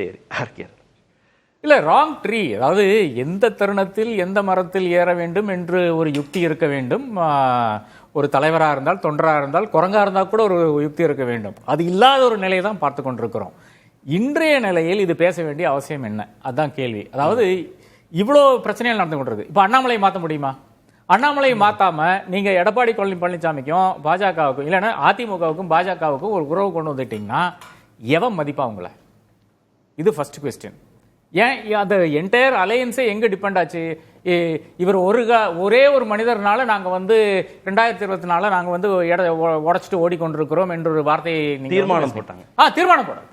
சரி, ஆர்கேர் இல்லை, wrong tree. அதாவது எந்த தருணத்தில் எந்த மரத்தில் ஏற வேண்டும் என்று ஒரு யுக்தி இருக்க வேண்டும். ஒரு தலைவராக இருந்தால், தொண்டராக இருந்தால், குரங்காக இருந்தால் கூட ஒரு யுக்தி இருக்க வேண்டும். அது இல்லாத ஒரு நிலையை தான் பார்த்து கொண்டிருக்கிறோம். இன்றைய நிலையில் இது பேச வேண்டிய அவசியம் என்ன, அதுதான் கேள்வி. அதாவது இவ்வளோ பிரச்சனைகள் நடந்து கொண்டிருக்கு. இப்போ அண்ணாமலையை மாற்ற முடியுமா? அண்ணாமலையை மாற்றாம நீங்கள் எடப்பாடி பழனிசாமிக்கும் பாஜகவுக்கும் இல்லைன்னா அதிமுகவுக்கும் பாஜகவுக்கும் ஒரு உறவு கொண்டு வந்துட்டீங்கன்னா எவன் மதிப்பா உங்களை? இது ஃபர்ஸ்ட் கொஸ்டின். ஏன் அந்த என்டையர் அலையன்ஸே எங்கே டிபெண்ட் ஆச்சு? இவர் ஒரே ஒரு மனிதர்னால நாங்கள் வந்து 2024 நாங்கள் வந்து உடைச்சிட்டு ஓடிக்கொண்டிருக்கிறோம் என்ற ஒரு வார்த்தையை தீர்மானம் போட்டாங்க.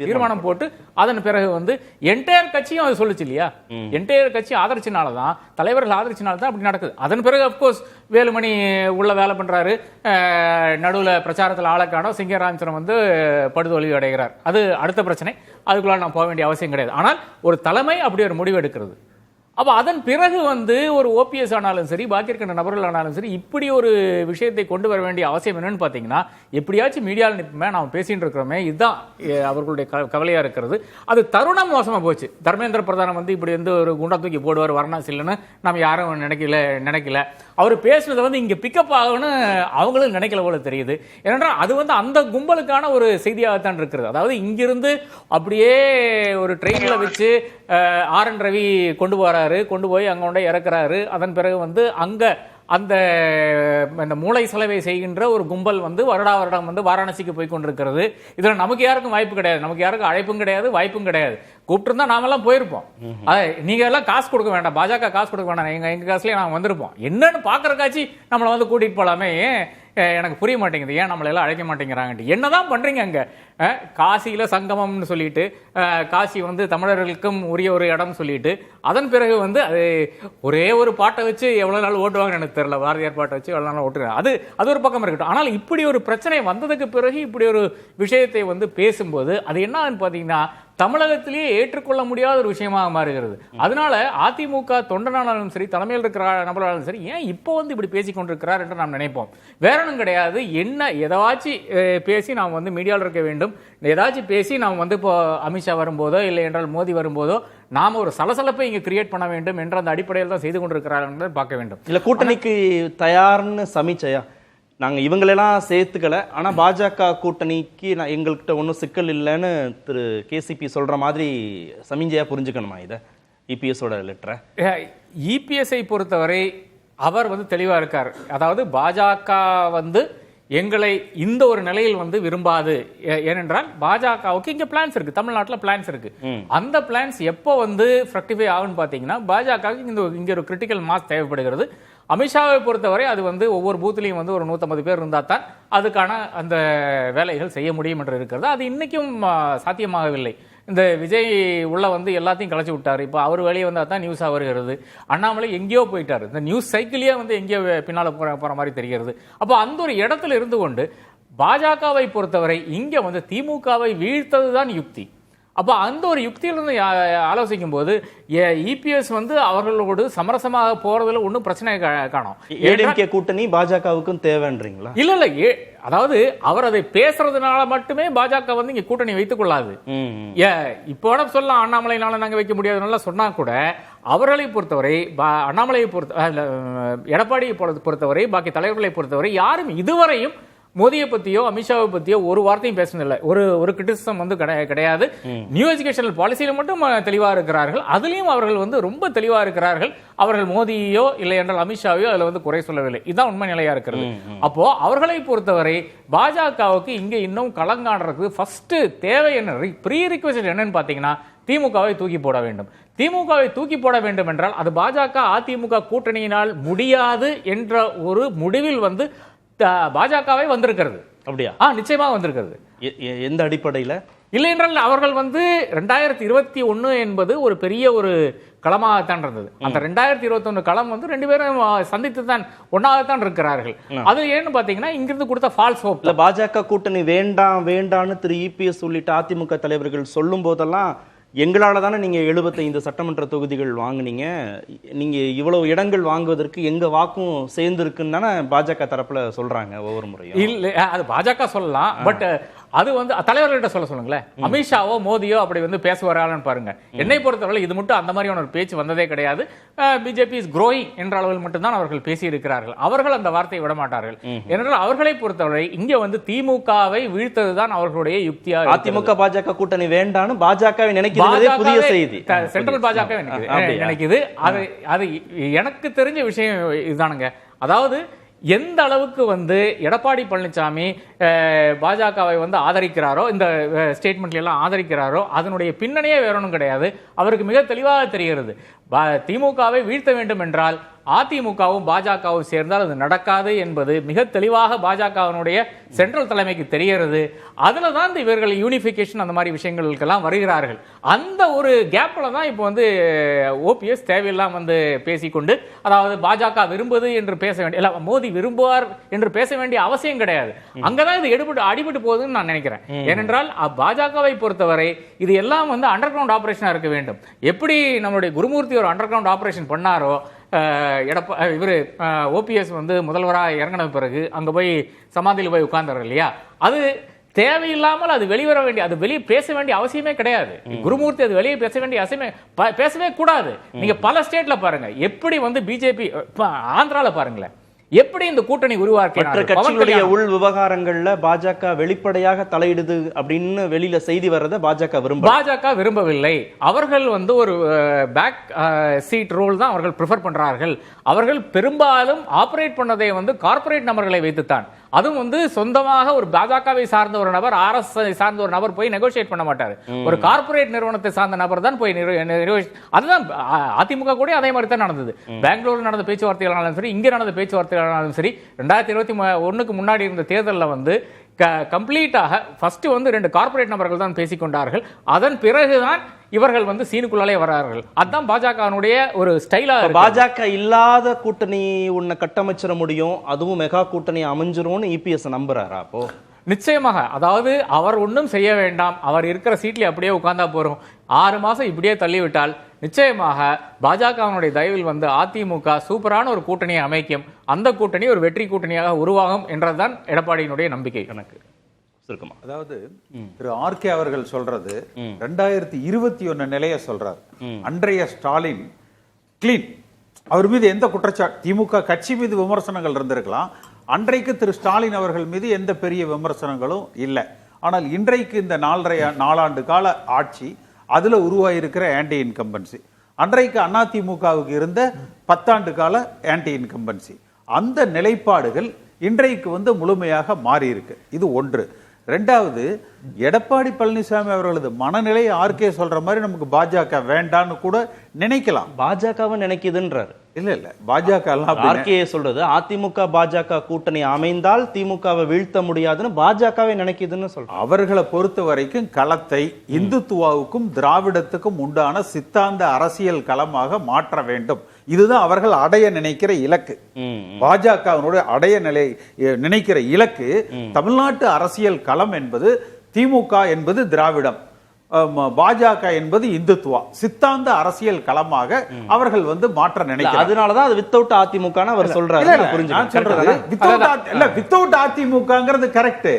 தீர்மானம் போட்டு அதன் பிறகு வந்து என்டையர் கட்சியும் அது சொல்லுச்சு இல்லையா? என்டையர் கட்சி ஆதரிச்சினால்தான், தலைவர்கள் ஆதரிச்சினால்தான் அப்படி நடக்குது. அதன் பிறகு அப்கோர்ஸ் வேலுமணி உள்ள வேலை பண்றாரு, நடுவில் பிரச்சாரத்தில் ஆளக்கானோ சிங்கராமச்சந்திரன் வந்து படுதோல்வி அடைகிறார். அது அடுத்த பிரச்சனை, அதுக்குள்ள நான் போக வேண்டிய அவசியம் கிடையாது. ஆனால் ஒரு தலைமை அப்படி ஒரு முடிவு எடுக்கிறது. அப்போ அதன் பிறகு வந்து ஒரு ஓபிஎஸ் ஆனாலும் சரி, பாக்கி இருக்கிற நபர்கள் ஆனாலும் சரி, இப்படி ஒரு விஷயத்தை கொண்டு வர வேண்டிய அவசியம் என்னன்னு பார்த்தீங்கன்னா, எப்படியாச்சும் மீடியாவில் நிற்போமே, நாம் பேசிட்டு இருக்கிறோமே, இதுதான் அவர்களுடைய கவலையாக இருக்கிறது. அது தருணம் மோசமாக போச்சு. தர்மேந்திர பிரதான் வந்து இப்படி வந்து ஒரு குண்டா தூக்கி போடுவார் வாரணாசி இல்லைன்னு நம்ம யாரும் நினைக்கல. அவர் பேசுனதை வந்து இங்கே பிக்கப் ஆகும்னு அவங்களும் நினைக்கல போல தெரியுது. ஏனென்றால் அது வந்து அந்த கும்பலுக்கான ஒரு செய்தியாகத்தான் இருக்கிறது. அதாவது இங்கிருந்து அப்படியே ஒரு ட்ரெயினில் வச்சு ஆர்.என். ரவி கொண்டு போய் அங்கே கொண்டு இறக்குறாரு. அதன் பிறகு வந்து அங்கே அந்த மூளை செலவை செய்கின்ற ஒரு கும்பல் வந்து வருடம் வந்து வாரணாசிக்கு போய் கொண்டிருக்கிறது. இதில் நமக்கு யாருக்கும் வாய்ப்பு கிடையாது, நமக்கு யாருக்கும் அழைப்பும் கிடையாது, வாய்ப்பும் கிடையாது. கூப்பிட்டுருந்தா நாமெல்லாம் போயிருப்போம். நீங்க எல்லாம் காசு கொடுக்க வேண்டாம், பாஜக காசு கொடுக்க வேண்டாம், எங்க காசுலயே நாங்கள் வந்திருப்போம். என்னன்னு பாக்குறக்காச்சு நம்மளை வந்து கூட்டிட்டு போலாமே. எனக்கு புரிய மாட்டேங்குது, ஏன் நம்மளை எல்லாம் அழைக்க மாட்டேங்கிறாங்க. என்னதான் பண்றீங்க அங்க? காசியில சங்கமம்னு சொல்லிட்டு, காசி வந்து தமிழர்களுக்கும் உரிய ஒரு இடம் சொல்லிட்டு, அதன் பிறகு வந்து அது ஒரே ஒரு பாட்டை வச்சு எவ்வளவு நாள் ஓட்டுவாங்கன்னு எனக்கு தெரியல. பாரதியார் பாட்டை வச்சு எவ்வளவு நாள் ஓட்டுறாங்க. அது ஒரு பக்கம் இருக்கட்டும். ஆனால் இப்படி ஒரு பிரச்சனை வந்ததுக்கு பிறகு இப்படி ஒரு விஷயத்தை வந்து பேசும்போது அது என்னன்னு பாத்தீங்கன்னா, தமிழகத்திலேயே ஏற்றுக்கொள்ள முடியாத ஒரு விஷயமாக மாறுகிறது. அதனால அதிமுக தொண்டனாலும் சரி, தலைமையில் இருக்கிற நபராலும் சரி, ஏன் இப்போ வந்து இப்படி பேசிக் கொண்டிருக்கிறார் என்று நாம் நினைப்போம். வேற ஒன்றும் கிடையாது. என்ன ஏதாச்சும் பேசி நாம் வந்து மீடியாவில் இருக்க வேண்டும், ஏதாச்சும் பேசி நாம் வந்து இப்போ அமித்ஷா வரும்போதோ இல்லை என்றால் மோடி வரும்போதோ நாம ஒரு சலசலப்பை இங்கே கிரியேட் பண்ண வேண்டும் என்ற அந்த அடிப்படையில் தான் செய்து கொண்டிருக்கிறார் என்று பார்க்க வேண்டும். இல்லை கூட்டணிக்கு தயார்னு சமீட்சையா நாங்கள் இவங்களெல்லாம் சேர்த்துக்கல, ஆனால் பாஜக கூட்டணிக்கு எங்கள்கிட்ட ஒன்றும் சிக்கல் இல்லைன்னு திரு கேசிபி சொல்கிற மாதிரி சமிஞ்சையாக புரிஞ்சுக்கணுமா இதை, இபிஎஸோட லெட்டரை? இபிஎஸ்ஐ பொறுத்தவரை அவர் வந்து தெளிவாக இருக்கார். அதாவது பாஜக வந்து எங்களை இந்த ஒரு நிலையில் வந்து விரும்பாது. ஏனென்றால் பாஜகவுக்கு இங்க பிளான்ஸ் இருக்கு, தமிழ்நாட்டில் பிளான்ஸ் இருக்கு. அந்த பிளான்ஸ் எப்போ வந்து ஃப்ரக்டிஃபை ஆகும்னு பார்த்தீங்கன்னா, பாஜகவுக்கு இங்க ஒரு கிரிட்டிக்கல் மாஸ் தேவைப்படுகிறது. அமித்ஷாவை பொறுத்தவரை அது வந்து ஒவ்வொரு பூத்திலையும் வந்து ஒரு 150 பேர் இருந்தால் தான் அதுக்கான அந்த வேலைகள் செய்ய முடியும் என்று இருக்கிறது. அது இன்னைக்கும் சாத்தியமாகவில்லை. இந்த விஜய் உள்ள வந்து எல்லாத்தையும் கலைச்சி விட்டார். இப்போ அவர் வெளியே வந்தால் தான் நியூஸாக வருகிறது. அண்ணாமலை எங்கேயோ போயிட்டார். இந்த நியூஸ் சைக்கிளே வந்து எங்கேயோ பின்னால் போகிற மாதிரி தெரிகிறது. அப்போ அந்த ஒரு இடத்துல இருந்து கொண்டு பாஜகவை பொறுத்தவரை இங்கே வந்து திமுகவை வீழ்த்தது தான் யுக்தி. அப்போ அந்த ஒரு யுக்தியிலிருந்து ஆலோசிக்கும் போது இபிஎஸ் வந்து அவர்களோடு சமரசமாக போறதுல ஒன்றும் பிரச்சனை காணும். ஏடிஎம்கே கூட்டணி பாஜகவுக்கும் தேவைன்றீங்களா? இல்ல அதாவது அவர் அதை பேசுறதுனால மட்டுமே பாஜக வந்து இங்க கூட்டணி வைத்துக் கொள்ளாது. இப்போ சொல்லலாம் அண்ணாமலைனால நாங்க வைக்க முடியாதுனால சொன்னா கூட, அவர்களை பொறுத்தவரை அண்ணாமலையை எடப்பாடியை பொறுத்தவரை பாக்கி தலைவர்களை பொறுத்தவரை யாரும் இதுவரையும் மோடியை பத்தியோ அமித்ஷாவை பத்தியோ ஒரு வார்த்தையும் பேசுனதில்லை. ஒரு கிரிட்டிசிசம் வந்து கிடையாது. நியூ எஜுகேஷனல் பாலிசியில மட்டும் தெளிவா இருக்கிறார்கள். அதுலயும் அவர்கள் வந்து ரொம்ப தெளிவா இருக்கிறார்கள். அவர்கள் மோடியோ இல்லை என்றால் அமித்ஷாவையோ அதுல வந்து குறை சொல்லவில்லை. இதுதான் உண்மை நிலையா இருக்கிறது. அப்போ அவர்களை பொறுத்தவரை பாஜகவுக்கு இங்க இன்னும் களங்காடுறதுக்கு ஃபர்ஸ்ட் தேவை என்ன, ப்ரீ ரிக்வெஸ்ட் என்னன்னு பாத்தீங்கன்னா, திமுகவை தூக்கி போட வேண்டும். திமுகவை தூக்கி போட வேண்டும் என்றால் அது பாஜக அதிமுக கூட்டணியினால் முடியாது என்ற ஒரு முடிவில் வந்து பாஜகவை வந்திருக்கிறது. அப்படியா? நிச்சயமாக வந்திருக்கிறது. எந்த அடிப்படையில்? இல்லை என்றால் அவர்கள் வந்து 2021 என்பது ஒரு பெரிய ஒரு களமாகத்தான் இருந்தது. அந்த 2021 களம் வந்து ரெண்டு பேரும் சந்தித்து தான் ஒன்னாகத்தான் இருக்கிறார்கள். அது ஏன்னு பாத்தீங்கன்னா, இங்கிருந்து கொடுத்த ஃபால்ஸ் ஹோப். பாஜக கூட்டணி வேண்டான்னு திரு இபிஎஸ் உள்ளிட்ட அதிமுக தலைவர்கள் சொல்லும் போதெல்லாம், எங்களால தானே நீங்க 75 சட்டமன்ற தொகுதிகள் வாங்குனீங்க, நீங்க இவ்வளவு இடங்கள் வாங்குவதற்கு எங்க வாக்கும் சேர்ந்து இருக்குன்னு தானே பாஜக தரப்புல சொல்றாங்க ஒவ்வொரு முறையும். இல்ல, அது பாஜக சொல்லலாம். பட் அது வந்து தலைவர்கள்ட்ட சொல்லுங்களேன். அமித்ஷாவோ மோடியோ அப்படி வந்து பேசுவாரான்னு பாருங்க. என்னை பொறுத்தவரை இது மட்டும் அந்த மாதிரியான ஒரு பேச்சு வந்ததே கிடையாது. பிஜேபி இஸ் growing என்ற அளவில் மட்டும்தான் அவர்கள் பேசி இருக்கிறார்கள். அவர்கள் அந்த வார்த்தையை விட மாட்டார்கள். ஏனென்றால் அவர்களை பொறுத்தவரை இங்க வந்து திமுகவை வீழ்த்ததுதான் அவர்களுடைய யுக்தியா. அதிமுக பாஜக கூட்டணி வேண்டான்னு பாஜகவை நினைக்கிறது புதிய செய்தி. சென்ட்ரல் பாஜக நினைக்குது. அது எனக்கு தெரிஞ்ச விஷயம் இதுதானுங்க. அதாவது எந்த அளவுக்கு வந்து எடப்பாடி பழனிசாமி பாஜகவை வந்து ஆதரிக்கிறாரோ, இந்த ஸ்டேட்மெண்ட்ல எல்லாம் ஆதரிக்கிறாரோ, அதனுடைய பின்னணியே வேற ஒன்றும் கிடையாது. அவருக்கு மிக தெளிவாக தெரிகிறது. திமுகவை வீழ்த்த வேண்டும் என்றால் அதிமுகவும் பாஜகவும் சேர்ந்தால் அது நடக்காது என்பது மிக தெளிவாக பாஜகவினுடைய சென்ட்ரல் தலைமைக்கு தெரிகிறது. அதுல தான் இவர்கள் யூனிபிகேஷன் அந்த மாதிரி விஷயங்களுக்கெல்லாம் வருகிறார்கள். அந்த ஒரு கேப்ல தான் இப்போ வந்து ஓபிஎஸ் தேவையெல்லாம் வந்து பேசிக்கொண்டு, அதாவது பாஜக விரும்புவது என்று பேச வேண்டிய, இல்ல மோடி விரும்புவார் என்று பேச வேண்டிய அவசியம் கிடையாது. அங்கதான் இது அடிபட்டு போகுதுன்னு நான் நினைக்கிறேன். ஏனென்றால் பாஜகவை பொறுத்தவரை இது எல்லாம் வந்து அண்டர் கிரவுண்ட் ஆபரேஷனா இருக்க வேண்டும். எப்படி நம்மளுடைய குருமூர்த்தி ஒரு அண்டர் கிரவுண்ட் ஆபரேஷன் பண்ணாரோ, இவரு ஓபிஎஸ் வந்து முதல்வராக இறங்கின பிறகு அங்க போய் சமாதியில் போய் உட்கார்ந்தார் இல்லையா, அது தேவையில்லாமல் அது வெளிவர வேண்டிய, அது வெளியே பேச வேண்டிய அவசியமே கிடையாது. குருமூர்த்தி அது வெளியே பேச வேண்டிய அவசியமே பேசவே கூடாது. நீங்க பல ஸ்டேட்ல பாருங்க, எப்படி வந்து பிஜேபி ஆந்திரால பாருங்களேன், எப்படி இந்த கூட்டணி கட்சிகளுடைய உள் விவகாரங்கள்ல பாஜக வெளிப்படையாக தலையிடுது அப்படின்னு வெளியில செய்தி வர்றத பாஜக விரும்பவில்லை. அவர்கள் வந்து ஒரு பேக் சீட் ரோல் தான் அவர்கள் பிரிஃபர் பண்றார்கள். அவர்கள் பெரும்பாலும் ஆபரேட் பண்ணதை வந்து கார்ப்பரேட் நபர்களை வைத்துத்தான். அதுவும் வந்து சொந்தமாக ஒரு பாஜகவை சார்ந்த ஒரு நபர், ஆர்எஸ் சார்ந்த ஒரு நபர் போய் நெகோசியேட் பண்ண மாட்டார். ஒரு கார்ப்பரேட் நிறுவனத்தை சார்ந்த நபர் தான் போய் அதுதான் அதிமுக கூட அதே மாதிரி தான் நடந்தது. பெங்களூர் நடந்த பேச்சுவார்த்தைகளாலும் சரி, இங்க நடந்த பேச்சுவார்த்தைகளாலும் சரி, 2021 முன்னாடி இருந்த தேர்தலில் வந்து கம்ப்ளீட்டாக ஃபர்ஸ்ட் வந்து 2 கார்ப்பரேட் நபர்கள் தான் பேசிக்கொண்டார்கள். அதன் பிறகுதான் இவர்கள் வந்து சீனுக்குள்ளாலே வரார்கள். அதுதான் பாஜகனுடைய ஒரு ஸ்டைலா. பாஜக இல்லாத கூட்டணி உன்னை கட்டமைச்சிட முடியும், அதுவும் மெகா கூட்டணி அமைஞ்சிரும்னு இபிஎஸ் நம்புறாரா? அப்போ நிச்சயமாக, அதாவது அவர் ஒன்றும் செய்ய வேண்டாம், அவர் இருக்கிற சீட்ல அப்படியே உட்கார்ந்தா போறோம். 6 மாசம் இப்படியே தள்ளிவிட்டால் நிச்சயமாக பாஜகவினுடைய தயவில் வந்து அதிமுக சூப்பரான ஒரு கூட்டணியை அமைக்கும். அந்த கூட்டணி ஒரு வெற்றி கூட்டணியாக உருவாகும் என்றதுதான் எடப்பாடியினுடைய நம்பிக்கை. கணக்கு சுருக்கமா, அதாவது திரு ஆர்கே அவர்கள் சொல்றது 2021 நிலையை சொல்றாரு. அன்றைய ஸ்டாலின் கிளீன், அவர் மீது எந்த குற்றச்சாட்டு, திமுக கட்சி மீது விமர்சனங்கள் இருந்திருக்கலாம், அன்றைக்கு திரு ஸ்டாலின் அவர்கள் மீது எந்த பெரிய விமர்சனங்களும் இல்லை. ஆனால் இன்றைக்கு இந்த 4 கால ஆட்சி, அதுல உருவாயிருக்கிற ஆன்டி இன்கம்பன்சி, அன்றைக்கு அதிமுகவுக்கு இருந்த 10 ஆண்டு கால ஆன்டி இன்கம்பன்சி, அந்த நிலைப்பாடுகள் இன்றைக்கு வந்து முழுமையாக மாறி இருக்கு. இது ஒன்று. ரெண்டாவது, எடப்பாடி பழனிசாமி அவர்களது மனநிலை ஆர்கே சொல்ற மாதிரி நமக்கு பாஜக வேண்டான்னு கூட நினைக்கலாம். பாஜகவை நினைக்குதுன்றார். இல்ல பாஜக ஆர்கே சொல்றது அதிமுக பாஜக கூட்டணி அமைந்தால் திமுகவை வீழ்த்த முடியாதுன்னு பாஜகவை நினைக்குதுன்னு சொல்றாங்க. அவர்களை பொறுத்த வரைக்கும் களத்தை இந்துத்துவாவுக்கும் திராவிடத்துக்கும் உண்டான சித்தாந்த அரசியல் களமாக மாற்ற வேண்டும். இதுதான் அவர்கள் அடைய நினைக்கிற இலக்கு. பாஜகவினுடைய அடைய நினைக்கிற இலக்கு தமிழ்நாட்டு அரசியல் களம் என்பது திமுக என்பது திராவிடம், பாஜக என்பது இந்துத்துவா, சித்தாந்த அரசியல் களமாக அவர்கள் வந்து மாற்ற நினைக்கிறாங்க. அதனாலதான் அது வித்தவுட் அதிமுக அவர் சொல்றாரு. வித்தவுட் அதிமுகங்கிறது correct.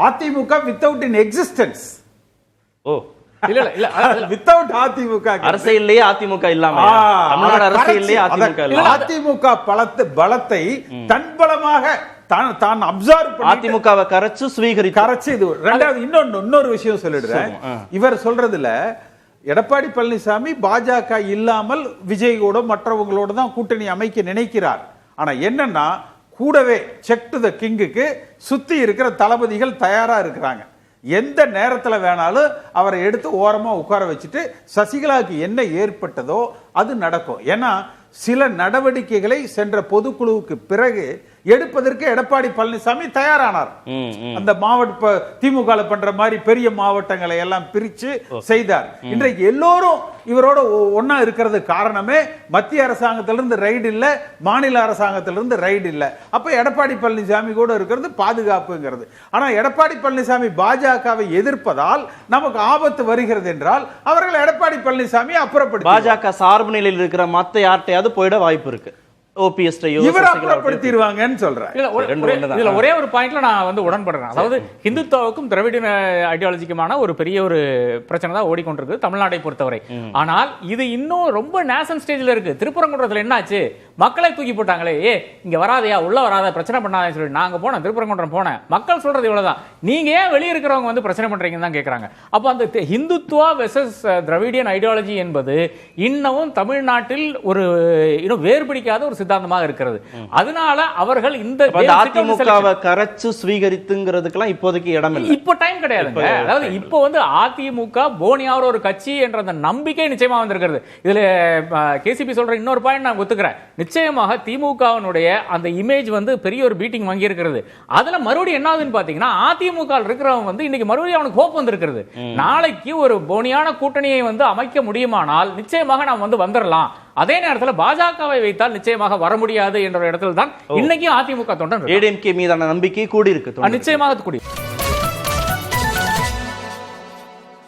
AIADMK without in existence. ஓ இல்ல இல்ல, வித்தவுட் அதிமுக அரசியல்லையே அதிமுக இல்லாம, தமிழ்நாடு அரசியல்லையே அதிமுக இல்ல. அதிமுக பலத்தை தன்பலமாக தான் அப்சர்வ் பண்ணி அதிமுகவை கரைச்சு இது. ரெண்டாவது இன்னொரு விஷயம் சொல்லிடுறேன். இவர் சொல்றதுல எடப்பாடி பழனிசாமி பாஜக இல்லாமல் விஜயோட மற்றவங்களோட தான் கூட்டணி அமைக்க நினைக்கிறார். ஆனா என்னன்னா, கூடவே செக் டு த கிங்குக்கு சுத்தி இருக்கிற தளபதிகள் தயாரா இருக்கிறாங்க. எந்த நேரத்துல வேணாலும் அவரை எடுத்து ஓரமா உட்கார வச்சுட்டு சசிகலாவுக்கு என்ன ஏற்பட்டதோ அது நடக்கும். ஏன்னா சில நடவடிக்கைகளை சென்ற பொதுக்குழுவுக்கு பிறகு எடுப்பதற்கு எடப்பாடி பழனிசாமி தயாரானார். அந்த மாவட்ட திமுக பண்ற மாதிரி பெரிய மாவட்டங்களை எல்லாம் பிரிச்சு செய்தார். இன்றைக்கு எல்லோரும் இவரோட ஒன்னா இருக்கிறது காரணமே மத்திய அரசாங்கத்திலிருந்து ரைடு இல்ல, மாநில அரசாங்கத்திலிருந்து ரைடு இல்ல. அப்ப எடப்பாடி பழனிசாமி கூட இருக்கிறது பாதுகாப்புங்கிறது. ஆனா எடப்பாடி பழனிசாமி பாஜகவை எதிர்ப்பதால் நமக்கு ஆபத்து வருகிறது என்றால் அவர்கள் எடப்பாடி பழனிசாமி அப்புறப்படுத்தி பாஜக சார்பு நிலையில் இருக்கிற மத்த யார்ட்டையாவது போயிட வாய்ப்பு இருக்கு. ஓபிஎஸ்டையோ இவர் அப்புறப்படுத்திடுவாங்கன்னு சொல்றேன். இதுல ஒரே ஒரு பாயிண்ட்ல நான் வந்து உடன்படுறேன். அதாவது ஹிந்துத்துவாவுக்கும் திராவிட ஐடியாலஜிக்குமான ஒரு பெரிய ஒரு பிரச்சனை தான் ஓடிக்கொண்டிருக்கு தமிழ்நாட்டை பொறுத்தவரை. ஆனால் இது இன்னும் ரொம்ப நேசன் ஸ்டேஜ்ல இருக்கு. திருப்பரங்குன்றத்துல என்னாச்சு, மக்களை தூக்கி போட்டாங்களே, இங்க வராதையா, உள்ள வராத, பிரச்சனை பண்ணாதே சொல்லி நாங்க போனோம், திருப்பரங்குன்றம் போனேன், மக்கள் சொல்றது இவ்வளவுதான், நீங்க ஏன் வெளியே இருக்கிறவங்க வந்து பிரச்சனை பண்றீங்கன்னு தான் கேட்கறாங்க. அப்ப அந்த ஹிந்துத்துவா வெர்சஸ் திராவிடியன் ஐடியாலஜி என்பது இன்னமும் தமிழ்நாட்டில் ஒரு வேறுபடிக்காத ஒரு சித்தாந்தமாக இருக்கிறது. அதனால அவர்கள் இந்த அதிமுகவை கரைச்சு ஸ்வீகரித்துங்கிறதுக்கெல்லாம் இப்போதைக்கு இடம் இல்லை. இப்போ டைம் கிடையாதுங்க. அதாவது இப்போ வந்து அதிமுக போனியார் ஒரு கட்சி என்ற அந்த நம்பிக்கை நிச்சயமா வந்திருக்கிறது. இதுல கேசிபி சொல்ற இன்னொரு பாயிண்ட் நான் ஒத்துக்கிறேன். நிச்சயமாக திமுகவினுடைய அந்த இமேஜ் வந்து பெரிய ஒரு பீட்டிங் வாங்கி இருக்கிறது. அதுல மறுபடியும் என்ன ஆகுதுன்னு பாத்தீங்கன்னா, அதிமுக இருக்கிறவங்க வந்து இன்னைக்கு மறுபடியும் அவனுக்கு ஹோப் வந்திருக்கிறது. நாளைக்கு ஒரு போனியான கூட்டணியை வந்து அமைக்க முடியுமானால் நிச்சயமாக நாம் வந்து வந்துடலாம். அதே நேரத்தில் பாஜகவை வைத்தால் நிச்சயமாக வர முடியாது என்ற இடத்துல தான் இன்னைக்கு அதிமுக தொண்டன் ஏடிஎம்கே மீதான நம்பிக்கை கூடி இருக்கு. நிச்சயமாக கூடி.